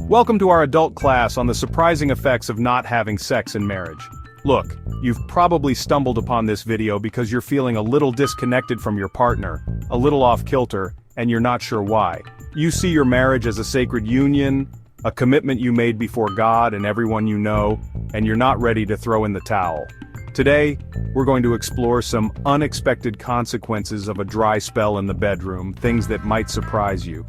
Welcome to our adult class on the surprising effects of not having sex in marriage. Look, you've probably stumbled upon this video because you're feeling a little disconnected from your partner, a little off kilter, and you're not sure why. You see your marriage as a sacred union, a commitment you made before God and everyone you know, and you're not ready to throw in the towel. Today, we're going to explore some unexpected consequences of a dry spell in the bedroom, things that might surprise you.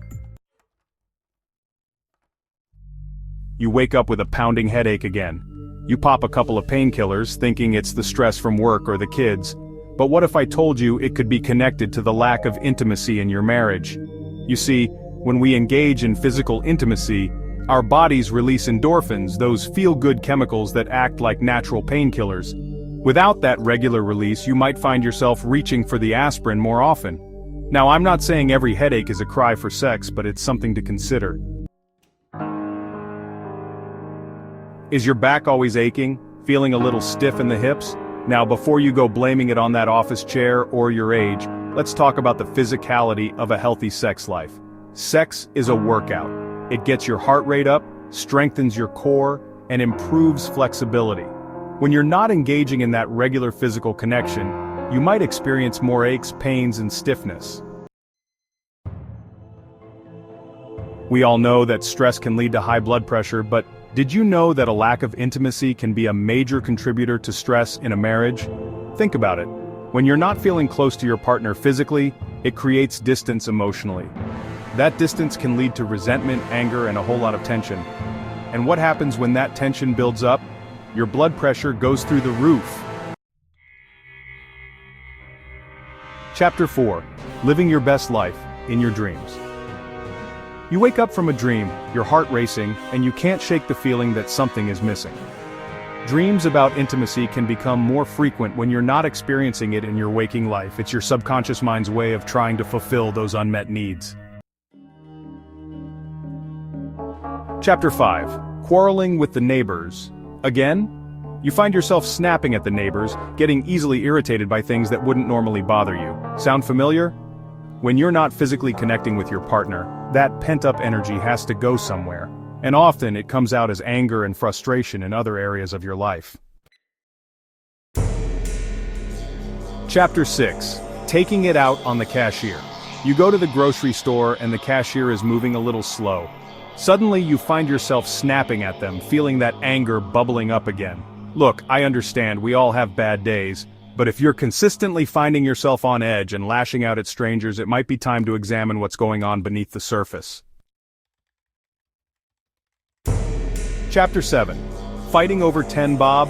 You wake up with a pounding headache again. You pop a couple of painkillers, thinking it's the stress from work or the kids. But what if I told you it could be connected to the lack of intimacy in your marriage? You see, when we engage in physical intimacy, our bodies release endorphins, those feel-good chemicals that act like natural painkillers. Without that regular release, you might find yourself reaching for the aspirin more often. Now, I'm not saying every headache is a cry for sex, but it's something to consider. Is your back always aching, feeling a little stiff in the hips? Now, before you go blaming it on that office chair or your age, let's talk about the physicality of a healthy sex life. Sex is a workout. It gets your heart rate up, strengthens your core, and improves flexibility. When you're not engaging in that regular physical connection, you might experience more aches, pains, and stiffness. We all know that stress can lead to high blood pressure, but did you know that a lack of intimacy can be a major contributor to stress in a marriage? Think about it. When you're not feeling close to your partner physically, it creates distance emotionally. That distance can lead to resentment, anger, and a whole lot of tension. And what happens when that tension builds up? Your blood pressure goes through the roof. Chapter 4. Living your best life in your dreams. You wake up from a dream, your heart racing, and you can't shake the feeling that something is missing. Dreams about intimacy can become more frequent when you're not experiencing it in your waking life. It's your subconscious mind's way of trying to fulfill those unmet needs. Chapter 5. Quarreling with the neighbors. Again? You find yourself snapping at the neighbors, getting easily irritated by things that wouldn't normally bother you. Sound familiar? When you're not physically connecting with your partner, that pent-up energy has to go somewhere, and often it comes out as anger and frustration in other areas of your life. Chapter 6. Taking it out on the cashier. You go to the grocery store and the cashier is moving a little slow. Suddenly you find yourself snapping at them, feeling that anger bubbling up again. Look, I understand, we all have bad days, but if you're consistently finding yourself on edge and lashing out at strangers, it might be time to examine what's going on beneath the surface. Chapter 7. Fighting over 10 bob?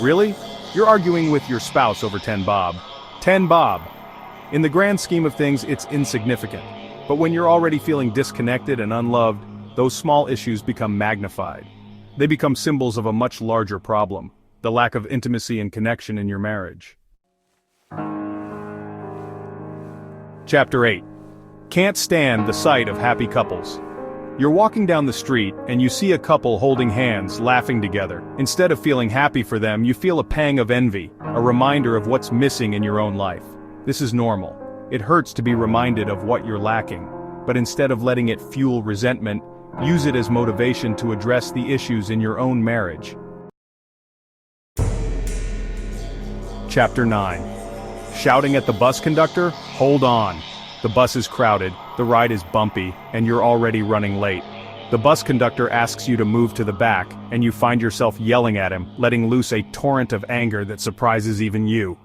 Really? You're arguing with your spouse over 10 bob. 10 bob. In the grand scheme of things, it's insignificant. But when you're already feeling disconnected and unloved, those small issues become magnified. They become symbols of a much larger problem, the lack of intimacy and connection in your marriage. Chapter 8. Can't stand the sight of happy couples. You're walking down the street and you see a couple holding hands, laughing together. Instead of feeling happy for them, you feel a pang of envy, a reminder of what's missing in your own life. This is normal. It hurts to be reminded of what you're lacking, but instead of letting it fuel resentment, use it as motivation to address the issues in your own marriage. Chapter 9. Shouting at the bus conductor? Hold on. The bus is crowded, the ride is bumpy, and you're already running late. The bus conductor asks you to move to the back, and you find yourself yelling at him, letting loose a torrent of anger that surprises even you.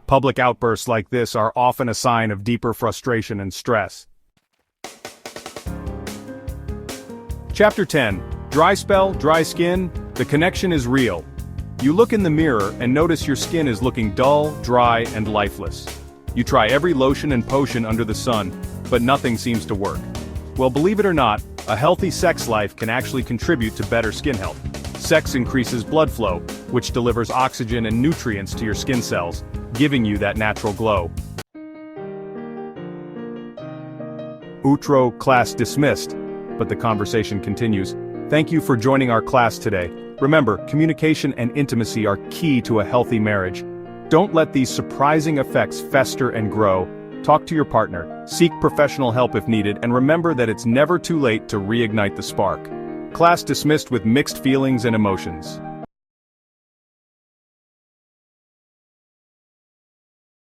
Public outbursts like this are often a sign of deeper frustration and stress. Chapter 10. Dry spell, dry skin, the connection is real. You look in the mirror and notice your skin is looking dull, dry, and lifeless. You try every lotion and potion under the sun, but nothing seems to work. Well, believe it or not, a healthy sex life can actually contribute to better skin health. Sex increases blood flow, which delivers oxygen and nutrients to your skin cells, giving you that natural glow. Outro, class dismissed, but the conversation continues. Thank you for joining our class today. Remember, communication and intimacy are key to a healthy marriage. Don't let these surprising effects fester and grow. Talk to your partner, seek professional help if needed, and remember that it's never too late to reignite the spark. Class dismissed with mixed feelings and emotions.